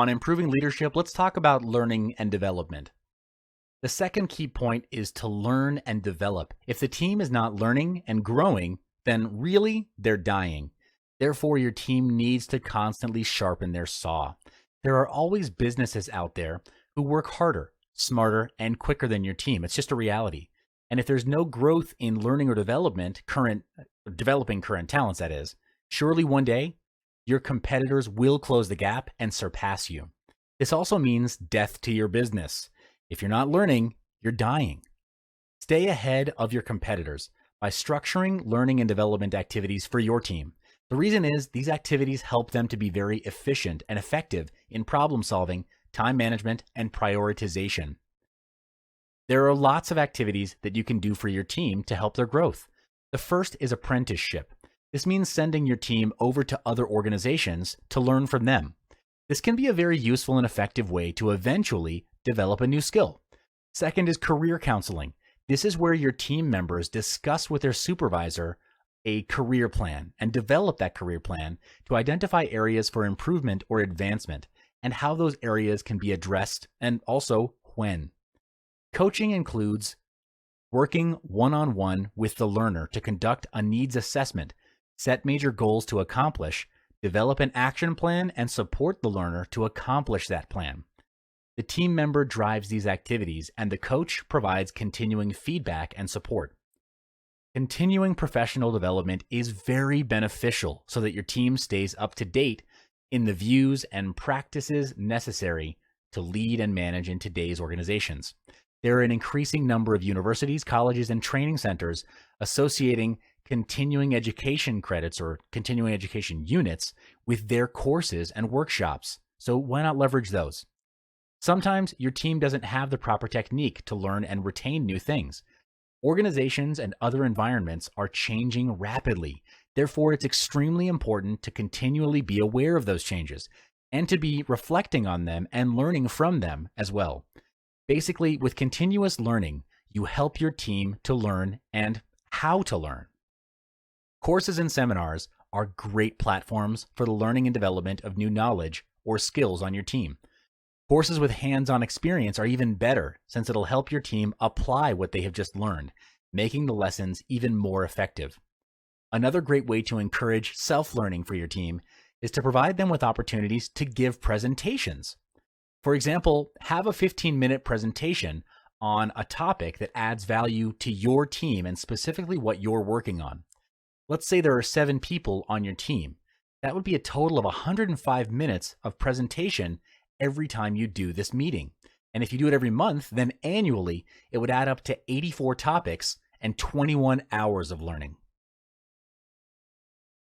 On improving leadership, let's talk about learning and development. The second key point is to learn and develop. If the team is not learning and growing, then really they're dying. Therefore, your team needs to constantly sharpen their saw. There are always businesses out there who work harder, smarter, and quicker than your team. It's just a reality. And if there's no growth in learning or developing current talents, that is, surely one day your competitors will close the gap and surpass you. This also means death to your business. If you're not learning, you're dying. Stay ahead of your competitors by structuring learning and development activities for your team. The reason is these activities help them to be very efficient and effective in problem solving, time management, and prioritization. There are lots of activities that you can do for your team to help their growth. The first is apprenticeship. This means sending your team over to other organizations to learn from them. This can be a very useful and effective way to eventually develop a new skill. Second is career counseling. This is where your team members discuss with their supervisor a career plan and develop that career plan to identify areas for improvement or advancement and how those areas can be addressed and also when. Coaching includes working one-on-one with the learner to conduct a needs assessment, set major goals to accomplish, develop an action plan, and support the learner to accomplish that plan. The team member drives these activities, and the coach provides continuing feedback and support. Continuing professional development is very beneficial so that your team stays up to date in the views and practices necessary to lead and manage in today's organizations. There are an increasing number of universities, colleges, and training centers associating continuing education credits or continuing education units with their courses and workshops. So why not leverage those? Sometimes your team doesn't have the proper technique to learn and retain new things. Organizations and other environments are changing rapidly. Therefore, it's extremely important to continually be aware of those changes and to be reflecting on them and learning from them as well. Basically, with continuous learning, you help your team to learn and how to learn. Courses and seminars are great platforms for the learning and development of new knowledge or skills on your team. Courses with hands-on experience are even better since it'll help your team apply what they have just learned, making the lessons even more effective. Another great way to encourage self-learning for your team is to provide them with opportunities to give presentations. For example, have a 15-minute presentation on a topic that adds value to your team and specifically what you're working on. Let's say there are 7 people on your team. That would be a total of 105 minutes of presentation every time you do this meeting. And if you do it every month, then annually, it would add up to 84 topics and 21 hours of learning.